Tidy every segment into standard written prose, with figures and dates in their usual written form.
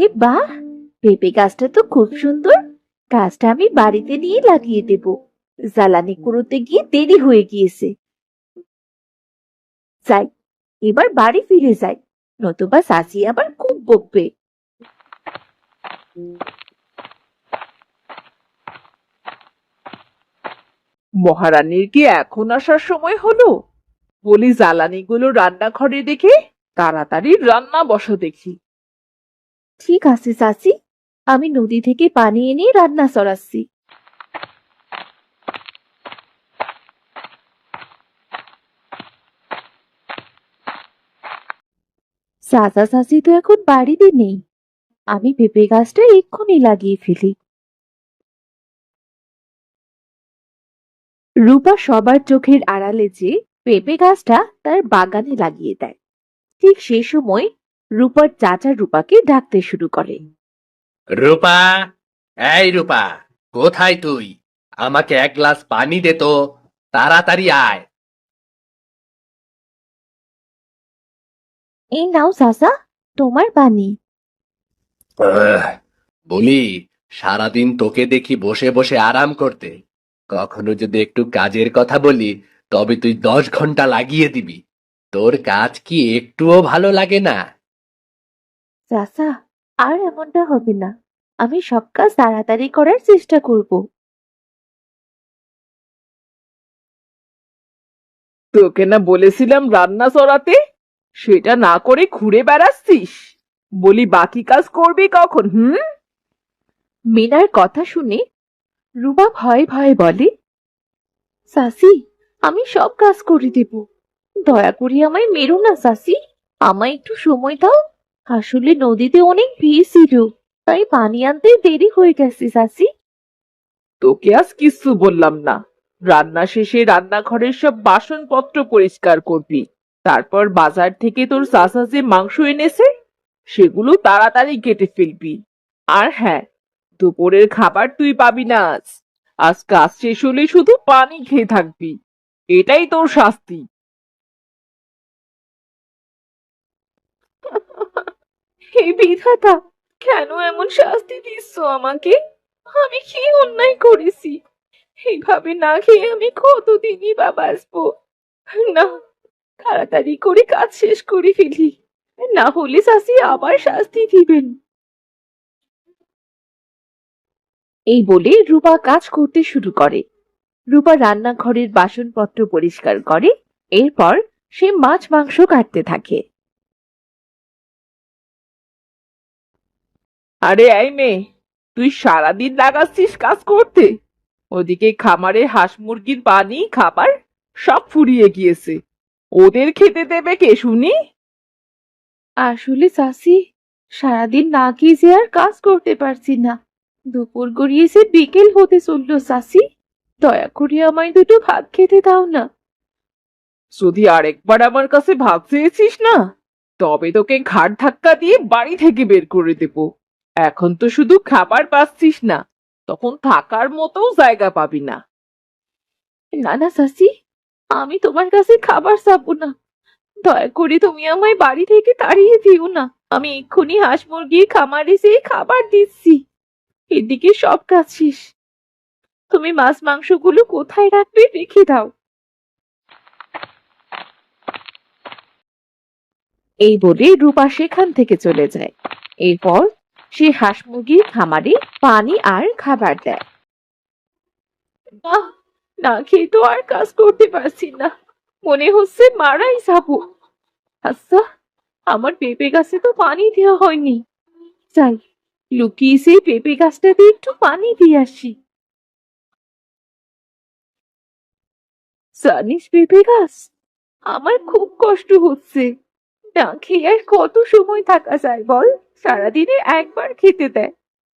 আরে বাহ, পেঁপে গাছটা তো খুব সুন্দর। গাছটা আমি বাড়িতে নিয়ে লাগিয়ে দেব। জ্বালানি কুড়োতে গিয়ে দেরি হয়ে গিয়েছে। যাই, এবার বাড়ি ফিরে যাই, নতুবা চাচি আবার খুব বকবে। মহারানীর কি এখন আসার সময় হলো? বলি জ্বালানিগুলো রান্নাঘরে রেখে তাড়াতাড়ি রান্না বসো দেখি। ঠিক আছে চাচি, আমি নদী থেকে পানি এনে রান্না চড়াচ্ছি। চাচা চাচি তো এখন বাড়িতে নেই। আমি পেঁপে গাছটা এক্ষুনি লাগিয়ে ফেলি। রূপা সবার চোখের আড়ালে যে পেঁপে গাছটা তার বাগানে লাগিয়ে দেয়। ঠিক সেই সময় রূপার চাচা রূপাকে ডাকতে শুরু করে। রূপা, এই রূপা, কোথায় তুই? আমাকে এক গ্লাস পানি দে তো, তাড়াতাড়ি আয়। এই নাও চাচা, তোমার পানি। আহ, বলি, সারাদিন তোকে দেখি বসে বসে আরাম করতে। কখনো যদি একটু কাজের কথা বলি, তবে তুই 10 ঘন্টা লাগিয়ে দিবি। তোর কাজ কি একটুও ভালো লাগে না? চাচা, আর এমনটা হবে না। আমি সব কাজ তাড়াতাড়ি করার চেষ্টা করব। তোকে না বলেছিলাম রান্না চড়াতে, সেটা না করে ঘুরে বেড়াচ্ছিস। বলি বাকি কাজ করবি কখন? মিনার কথা শুনে রূপা ভয়ে ভয়ে বলে, চাচি, আমি সব কাজ করে দেব। দয়া করে আমায় মেরো না চাচি, আমায় একটু সময় দাও। আসলে নদীতে অনেক ভিড় ছিল, তাই পানি আনতে দেরি হয়ে গেছে চাচি। তোকে আজ কিচ্ছু বললাম না। রান্না শেষে রান্নাঘরের সব বাসনপত্র পরিষ্কার করবি। তারপর বাজার থেকে তোর চাচা যে মাংস এনেছে, সেগুলো তাড়াতাড়ি কেটে ফেলবি। আর হ্যাঁ, দুপুরের খাবার তুই পাবি না আজ। আজ কাজ শেষ হলে শুধু পানি খেয়ে থাকবি। এটাই তোর শাস্তি। হে বিধাতা, কেন এমন শাস্তি দিচ্ছ আমাকে? আমি কি অন্যায় করেছি? এইভাবে না খেয়ে আমি কতদিনই বা বাঁচবো? না, তাড়াতাড়ি করে কাজ শেষ করে ফেলি, না হলে চাচি আবার শাস্তি দিবেন। এই বলে রূপা কাজ করতে শুরু করে। রূপা রান্নাঘরের বাসনপত্র পরিষ্কার করে। এরপর সে মাছ মাংস কাটতে থাকে। আরে এই মেয়ে, তুই সারাদিন লাগাচ্ছিস কাজ করতে। ওদিকে খামারে হাঁস মুরগির পানি খাবার সব ফুরিয়ে গিয়েছে। ওদের খেতে দেবে কে শুনি? আসলে চাচি, সারাদিন না খেয়ে যে আর কাজ করতে পারছি না। দুপুর গড়িয়েছে, বিকেল হতে চললো চাচি। দয়া করে আমায় দুটো ভাত খেতে দাও না। যদি আরেকবার আমার কাছে ভাত চেয়েছিস না, তবে তোকে ঘাড় ধাক্কা দিয়ে বাড়ি থেকে বের করে দেব। এখন তো শুধু খাবার পাচ্ছিস না, তখন থাকার মতো জায়গা পাবি না। না না চাচি, আমি তোমার কাছে খাবার চাবো না। দয়া করে তুমি আমায় বাড়ি থেকে তাড়িয়ে দিও না। আমি এক্ষুনি হাঁস মুরগির খামারে যেয়ে খাবার দিচ্ছি। এদিকে সব কাজ শেষ। তুমি মাছ মাংসগুলো কোথায় রাখবে রেখে দাও। এই বলে রূপা সেখান থেকে চলে যায়। এরপর সে হাঁস মুরগির খামারে পানি আর খাবার দেয়। না, না খেয়ে তো আর কাজ করতে পারছি না। মনে হচ্ছে মারাই যাবো। আচ্ছা, আমার পেঁপে গাছে তো পানি দেওয়া হয়নি। যাই, লুকিয়ে সেই পেঁপে গাছটাতে একটু পানি দিয়ে আসি। জানিস পেঁপে গাছ, আমার খুব কষ্ট হচ্ছে। না খেয়ে আর কত সময় থাকা যায় বল? সারাদিনে একবার খেতে দেয়,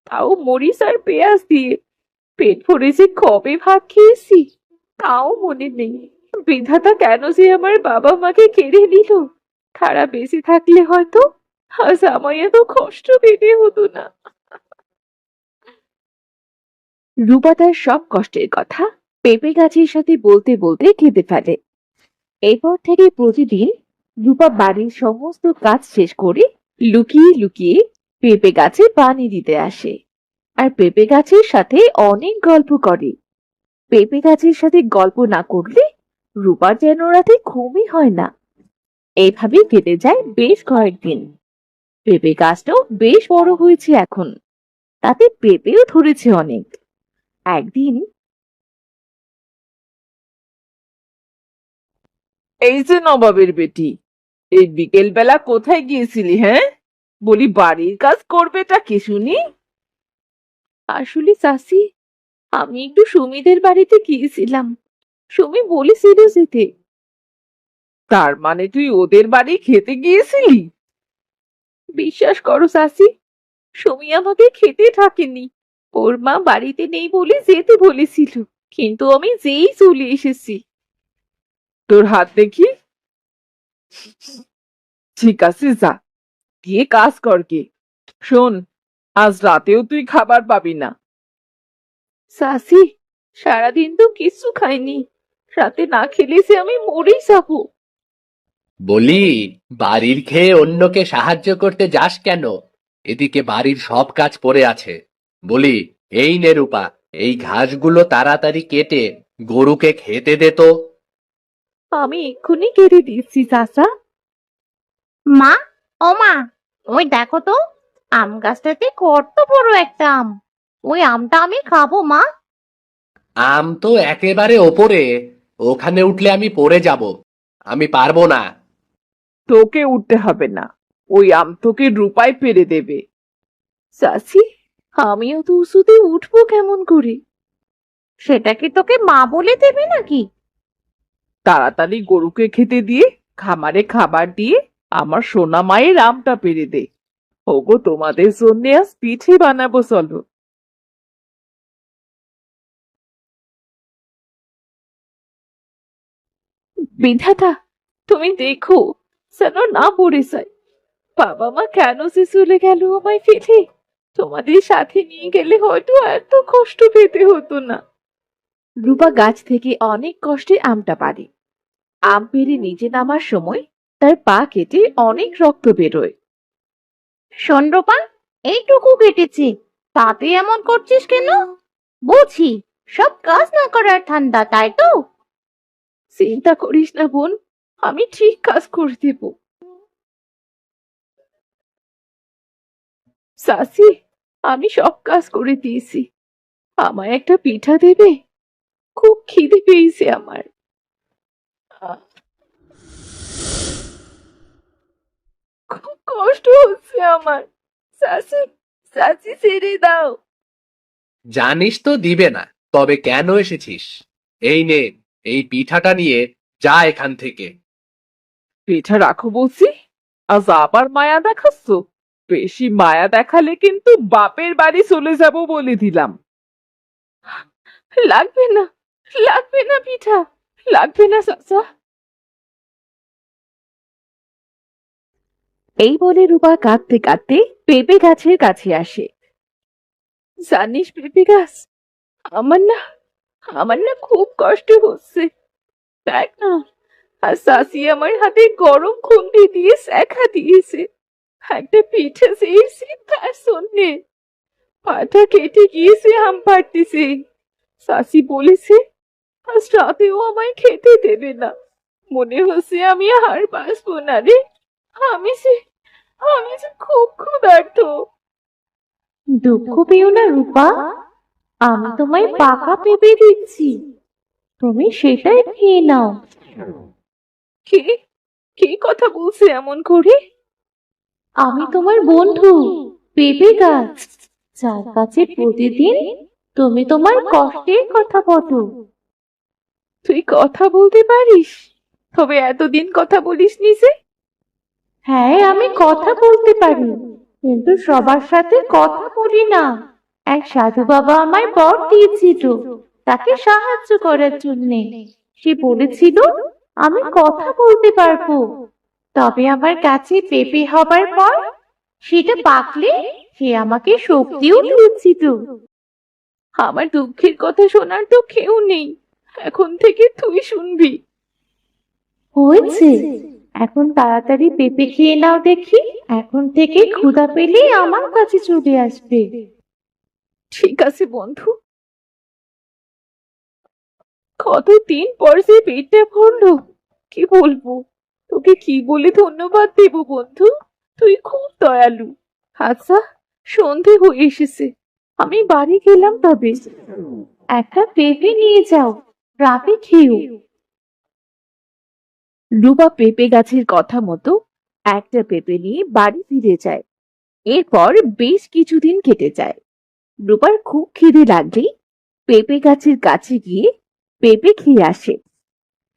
তাও মরিচ আর পেঁয়াজ দিয়ে। পেট ভরে যে কবে ভাত খেয়েছি তাও মনে নেই। বিধাতা কেন যে আমার বাবা মাকে কেড়ে নিল? তারা বেঁচে থাকলে হয়তো আজ আমায় এত কষ্ট পেতে হতো না। রূপা তার সব কষ্টের কথা পেঁপে গাছের সাথে বলতে বলতে কেঁদে ফেলে। এরপর থেকে প্রতিদিন রূপা বাড়ির সমস্ত কাজ শেষ করে লুকিয়ে লুকিয়ে পেঁপে গাছে পানি দিতে আসে আর পেঁপে গাছের সাথে অনেক গল্প করে। পেঁপে গাছের সাথে গল্প না করলে রূপার যেন রাতে ঘুমই হয় না। এইভাবে কেটে যায় বেশ কয়েকদিন। পেঁপে গাছটাও বেশ বড় হয়েছে এখন, তাতে পেঁপেও ধরেছে অনেক। একদিন, এই যে নবাবের বেটি, এই বিকেল বেলা কোথায় গিয়েছিলি? হ্যাঁ, বলি বাড়ির কাজ করবেটা কি শুনি? আসলে চাচি, আমি একটু সুমিদের বাড়িতে গিয়েছিলাম। সুমি বলেছিল যেতে। তার মানে তুই ওদের বাড়ি খেতে গিয়েছিলি? বিশ্বাস করো চাচি, সুমি আমাকে খেতে থাকেনি। ওর মা বাড়িতে নেই বলে যেতে বলেছিল, কিন্তু আমি যেই চলে এসেছি। তোর হাত দেখি। ঠিক আছে, যা গিয়ে কাজ কর গে। শোন, আজ রাতেও তুই খাবার পাবি না। চাচি, সারাদিন তো কিছু খাইনি। রাতে না খেলে যে আমি মরেই যাবো। বলি, বাড়ির খেয়ে অন্যকে সাহায্য করতে যাস কেন? এদিকে বাড়ির সব কাজ পড়ে আছে। বলি, এই নে রূপা, এই ঘাসগুলো তাড়াতাড়ি কেটে গরুকে খেতে দে তো। আমি এক্ষুনি কেটে দিচ্ছি চাচা। মা, ও মা, ওই দেখো তো, আম গাছটাতে কত বড় একটা আম। ওই আমটা আমি খাবো মা। আম তো একেবারে ওপরে, ওখানে উঠলে আমি পড়ে যাব। আমি পারবো না। তোকে উঠতে হবে না, ওই আম তোকে রূপায় পেরে দেবে। চাচি, আমিও তো উঁচুতে উঠবো কেমন করে? সেটা কি তোকে মা বলে দেবে নাকি? তাড়াতাড়ি গরুকে খেতে দিয়ে খামারে খাবার দিয়ে আমার সোনা মায়ের আমটা পেরে দে। ওগো, তোমাদের জন্য আজ পিঠে বানাবো, চলো। বিধাতা, তুমি দেখো যেন না পড়ে যায়। বাবা মা কেন যে চলে গেল আমায় ফেলে? তোমাদের সাথে নিয়ে গেলে হয়তো এত কষ্ট পেতে হতো না। রূপা গাছ থেকে অনেক কষ্টে আমটা পারে। আম পেড়ে নিচে নামার সময় তার পা কেটে অনেক রক্ত বেরোয়। শোন রূপা, এইটুকু কেটেছে, তাতে এমন করছিস কেন? বুঝি সব কাজ না করার ঠান্ডা, তাই তো? চিন্তা করিস না বোন, আমি ঠিক কাজ করে দেব। চাচি, আমি সব কাজ করে দিয়েছি। আমায় একটা পিঠা দেবে? খুব খিদে পেয়েছে আমার। আহ, খুব কষ্ট হচ্ছে আমার। চাচি, চাচি ছেড়ে দাও। জানিস তো দিবে না, তবে কেন এসেছিস? এই নে, এই পিঠাটা নিয়ে যা এখান থেকে। পিঠা রাখো বলছি, আজ আবার মায়া দেখাচ্ছ? বেশি মায়া দেখালে কিন্তু বাপের বাড়ি চলে যাব বলে দিলাম। লাগবে না, লাগবে না পিঠা, লাগবে না চাচা। এই বলে রূপা কাঁদতে কাঁদতে পেঁপে গাছের কাছে আসে। জানিস পেঁপে গাছ, আমার না খুব কষ্ট হচ্ছে। দেখ না, আর শাশি আমার হাতে গরম খুন্তি দিয়ে শেখা দিয়েছে। একটা পিঠে চেয়েছি তার জন্যে। পাটা কেটে গিয়েছে আম পাড়তেছে। শাশি বলেছে আজ রাতেও আমায় খেতে দেবে না। মনে হচ্ছে আমি আর বাঁচবো না রে। আমি যে আমি যে খুব ক্ষুধার্ত। দুঃখ পেও না রূপা, আমি তোমায় পাকা পেঁপে দিচ্ছি, তুমি সেটাই খেয়ে নাও। কে কে কথা বলছে এমন করে? আমি তোমার বন্ধু, পেঁপে গাছ, যার কাছে প্রতিদিন তুমি তোমার কষ্টের কথা বলো। তুই কথা বলতে পারিস? তবে এতদিন কথা বলিসনি যে? হ্যাঁ, আমি কথা বলতে পারি, কিন্তু সবার সাথে কথা বলি না। এক সাধু বাবা আমায় বর দিয়েছিল তাকে সাহায্য করার জন্যে। সে বলেছিল আমি কথা বলতে পারবো, তবে আমার কাছে পেঁপে হবার পর সেটা পাকলে সে আমাকে শক্তিও দিয়েছিল। আমার দুঃখের কথা শোনার তো কেউ নেই, এখন থেকে তুই শুনবি। হয়েছে, এখন তাড়াতাড়ি পেঁপে খেয়ে নাও দেখি। এখন থেকে ক্ষুধা পেলেই আমার কাছে চলে আসবে। ঠিক আছে বন্ধু। কতদিন পর যে পেটটা ভরলো, কি বলবো, তোকে কি বলে ধন্যবাদ দেব বন্ধু, তুই খুব দয়ালু। আচ্ছা, সন্ধে হয়ে এসেছে, আমি বাড়ি গেলাম তবে। একটা পেঁপে নিয়ে যাও, রাতে খেও। রূপা পেঁপে গাছের কথা মতো একটা পেঁপে নিয়ে বাড়ি ফিরে যায়। এরপর বেশ কিছুদিন কেটে যায়। রূপার খুব খিদে লাগলেই পেঁপে গাছের কাছে গিয়ে পেঁপে খেয়ে আসে।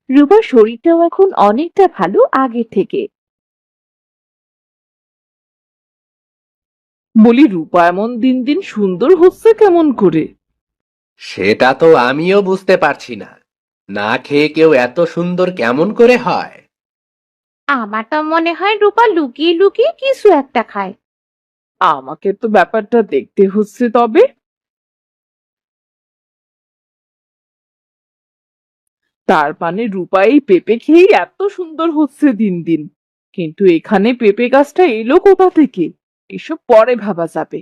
রূপার শরীরটাও এখন অনেকটা ভালো আগের থেকে। বলি, রূপা এমন দিন দিন সুন্দর হচ্ছে কেমন করে? সেটা তো আমিও বুঝতে পারছি না, না খেয়ে কেউ এত সুন্দর কেমন করে হয়? আমার তো মনে হয় রূপা লুকিয়ে লুকিয়ে কিছু একটা খায়। আমাকে তো ব্যাপারটা দেখতে হচ্ছে তবে। তার মানে রূপা এই পেঁপে খেয়েই এত সুন্দর হচ্ছে দিন দিন। কিন্তু এখানে পেঁপে গাছটা এলো কোথা থেকে? এসব পরে ভাবা যাবে।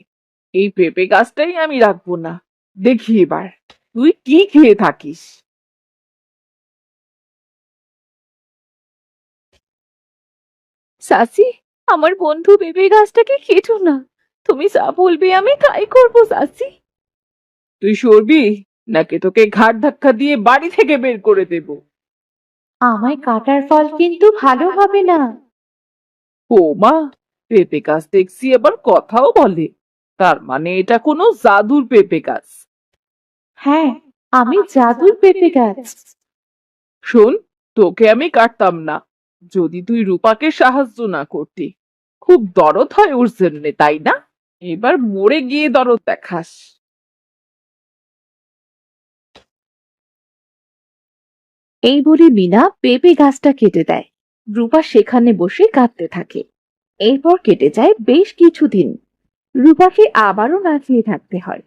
এই পেঁপে গাছটাই আমি রাখবো না। দেখি এবার তুই কি খেয়ে থাকিস। চাচি, আমার বন্ধু পেঁপে গাছটাকে খেটো না, তুমি যা বলবে আমি তাই করবো চাচি। তুই সরবি, নাকি তোকে ঘাড় ধাক্কা দিয়ে বাড়ি থেকে বের করে দেব? আমায় কাটার ফল কিন্তু ভালো হবে না। ও মা, পেঁপে গাছ দেখছি আবার কথাও বলে। তার মানে এটা কোনো জাদুর পেঁপে গাছ। হ্যাঁ, আমি জাদুর পেঁপে গাছ। শোন, তোকে আমি কাটতাম না যদি তুই রূপাকে সাহায্য না করতি। খুব দরদ হয় ওর জন্যে, তাই না? এবার মরে গিয়ে দরদ দেখাস। এই বলে মিনা পেঁপে গাছটা কেটে দেয়। রূপা সেখানে বসে কাঁদতে থাকে। এরপর কেটে যায় বেশ কিছুদিন। রূপাকে আবারও না খেয়ে থাকতে হয়।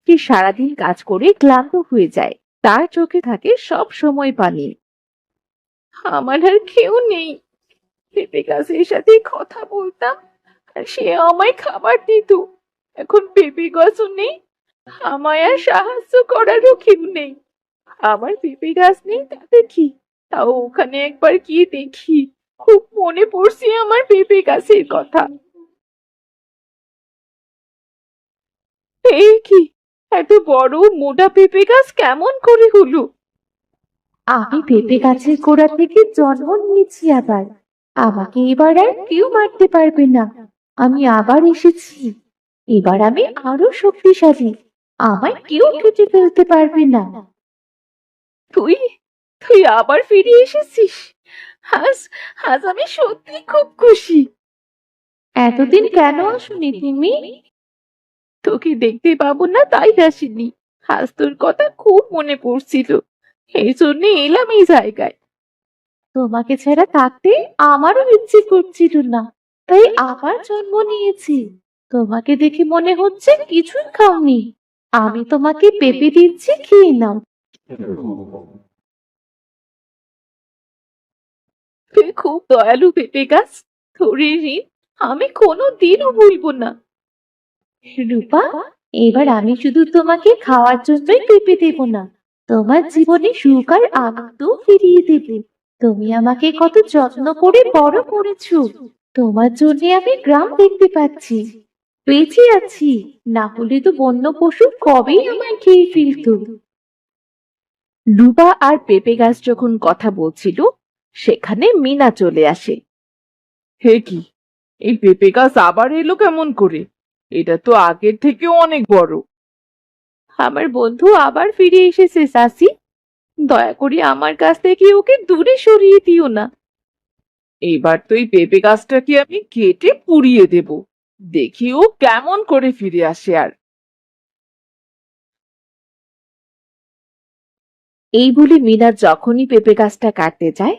সে সারাদিন কাজ করে ক্লান্ত হয়ে যায়। তার চোখে থাকে সব সময় পানি। আমার আর কেউ নেই, পেঁপে গাছের সাথে কথা বলতাম আর সে আমায় খাবার দিত। এখন পেঁপে গাছও নেই, আমায় আর সাহায্য করারও কেউ নেই। আমার পেঁপে গাছ নেই তাতে কি, তাও ওখানে একবার গিয়ে দেখি। খুব মনে পড়ছে আমার পেঁপে গাছের কথা। এই কি, এত বড় মোটা পেঁপে গাছ কেমন করে হলো? আমি পেঁপে গাছের গোড়া থেকে জন্ম নিয়েছি আবার। আমাকে এবার আর কেউ মারতে পারবে না। আমি আবার এসেছি। এবার আমি আরো শক্তিশালী। আমায় কেউ কেটে ফেলতে পারবে না। তুই তুই আবার ফিরে এসেছিস। আজ আজ আমি সত্যি খুব খুশি। এতদিন কেন আসোনি তুমি? তোকে দেখতে পাবো না তাই আসিনি। আজ তোর কথা খুব মনে পড়ছিল, এই জন্য এলাম এই জায়গায়। তোমাকে ছাড়া থাকতে আমারও ইচ্ছে করছিল না, তাই আবার জন্ম নিয়েছি। তোমাকে দেখে মনে হচ্ছে কিছুই খাওনি। আমি তোমাকে পেঁপে দিচ্ছি, খেয়ে নাও। তুই খুব দয়ালু পেঁপে গাছ, তোর এই ঋণ আমি কোনো দিনও ভুলবো না। রূপা, এবার আমি শুধু তোমাকে খাওয়ার জন্যই পেঁপে দেব না, তোমার জীবনে সুখ আর আনন্দ ফিরিয়ে দেব। তুমি আমাকে কত যত্ন করে বড় করেছো। তোমার জন্য আমি গ্রাম দেখতে পাচ্ছি, বেঁচে আছি। না হলে তো বন্য পশু কবেই আমায় খেয়ে ফেলতো। রূপা আর পেঁপে গাছ যখন কথা বলছিল, সেখানে মিনা চলে আসে। হে কি, এই পেঁপে গাছ আবার এলো কেমন করে? এটা তো আগের থেকেও অনেক বড়। আমার বন্ধু আবার ফিরে এসেছে চাচি, দয়া করে আমার কাছ থেকে ওকে দূরে সরিয়ে দিও না। এবার তো এই পেঁপে গাছটাকে আমি কেটে পুড়িয়ে দেব। দেখি ও কেমন করে ফিরে আসে। আর এই বলে মিনা যখনই পেঁপে গাছটা কাটতে যায়,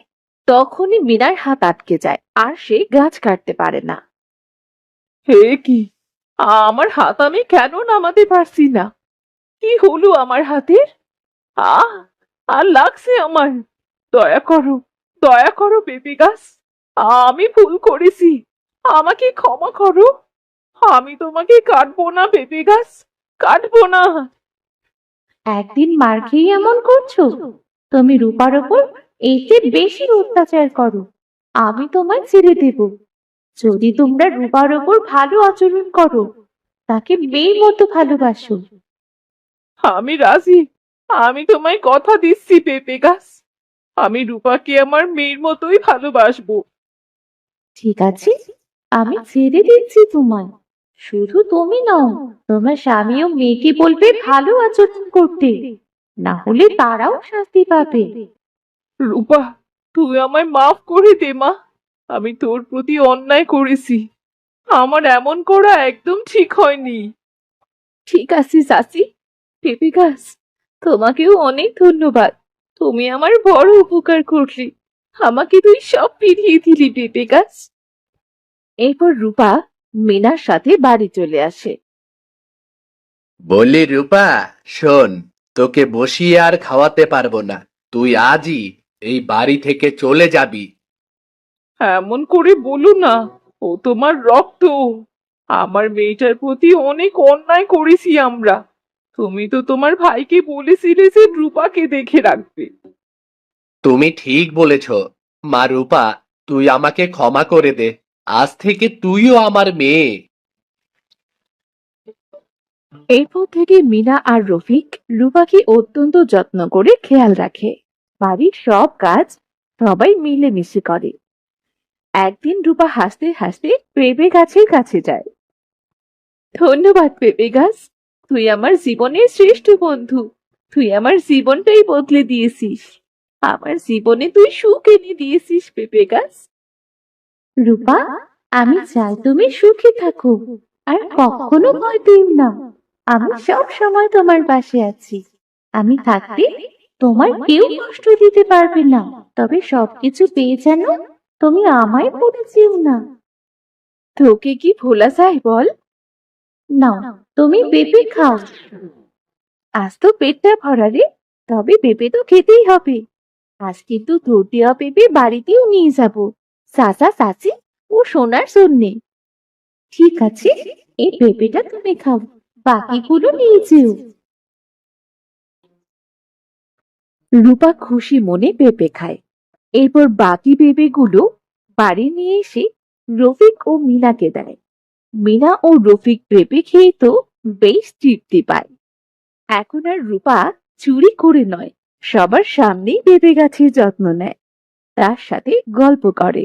তখনই মিনার হাত আটকে যায় আর সে গাছ কাটতে পারে না। হে কি, আমার হাত আমি কেন নামাতে পারছি না? কি হলো আমার হাতের? আহ, আর লাগছে আমার। দয়া করো, দয়া করো পেঁপে গাছ, আমি ভুল করেছি, আমাকে ক্ষমা করো। আমি তোমাকে কাটবো না পেঁপে গাছ, কাটবো না। একদিন মার খেয়ে এমন করছো? তুমি রূপার ওপর এর চেয়ে বেশি অত্যাচার করো, আমি তোমায় ছেড়ে দেব। যদি তোমরা রূপার ওপর ভালো আচরণ করো, তাকে মেয়ের মতো ভালোবাসো। আমি রাজি, আমি তোমায় কথা দিচ্ছি পেঁপে গাছ, আমি রূপাকে আমার মেয়ের মতোই ভালোবাসবো। ঠিক আছে, আমি ছেড়ে দিচ্ছি তোমায়। শুধু তুমি নও, তোমার স্বামীও মেয়েকে বলবে ভালো আচরণ করতে, না হলে তারাও শাস্তি পাবে। রূপা, তুই আমায় মাফ করে দে মা, আমি তোর প্রতি অন্যায় করেছি, আমার এমন করা একদম ঠিক হয়নি। ঠিক আছে চাচি। পেঁপে গাছ, তোমাকেও অনেক ধন্যবাদ। তুমি আমার বড় উপকার করলি, আমাকে তুই সব ফিরিয়ে দিলি পেঁপে গাছ। এরপর রূপা মিনার সাথে বাড়ি চলে আসে। বলি রূপা, শোন, তোকে বসিয়ে আর খাওয়াতে পারবো না, তুই আজই এই বাড়ি থেকে চলে যাবি। এমন করে বলো না, ও তোমার রক্ত। আমার মেয়েটার প্রতি অনেক অন্যায় করেছি আমরা। তুমি তো তোমার ভাইকে বলেছিলে যে রূপাকে দেখে রাখবে। তুমি ঠিক বলেছ। মা রূপা, তুই আমাকে ক্ষমা করে দে, আজ থেকে তুইও আমার মেয়ে। এরপর থেকে মিনা আর রফিক রূপাকে অত্যন্ত যত্ন করে খেয়াল রাখে। বাড়ির সব কাজ সবাই মিলেমিশে করে। একদিন রূপা হাসতে হাসতে পেঁপে গাছের কাছে যায়। ধন্যবাদ পেঁপে গাছ, তুই আমার জীবনের শ্রেষ্ঠ বন্ধু। তুই আমার জীবনটাই বদলে দিয়েছিস। আমার জীবনে তুই সুখ এনে দিয়েছিস পেঁপে গাছ। রূপা, আমি চাই তুমি সুখী থাকো, আর কখনো ভয় পেও না। আমি সব সময় তোমার পাশে আছি। আমি থাকতে তোমার কেউ কষ্ট দিতে পারবে না। তবে সবকিছু পেয়ে যেন তুমি আমায় ভুলে যেও না। তোকে কি ভোলা যায় বল? নাও, তুমি পেঁপে খাও। আজ তো পেটটা ভরা রে, তবে পেঁপে তো খেতেই হবে। আজ কিন্তু তোর দেওয়া পেঁপে বাড়িতেও নিয়ে যাব, চাচা চাচি ও সোনার জন্যে। ঠিক আছে, এই পেঁপেটা তুমি খাও, বাকিগুলো নিয়ে যেও। রূপা খুশি মনে পেঁপে খায়। এরপর বাকি পেঁপেগুলো বাড়ি নিয়ে এসে রফিক ও মিনাকে দেয়। মিনা ও রফিক পেঁপে খেয়ে তো বেশ তৃপ্তি পায়। এখন আর রূপা চুরি করে নয়, সবার সামনেই পেঁপে গাছের যত্ন নেয়, তার সাথে গল্প করে।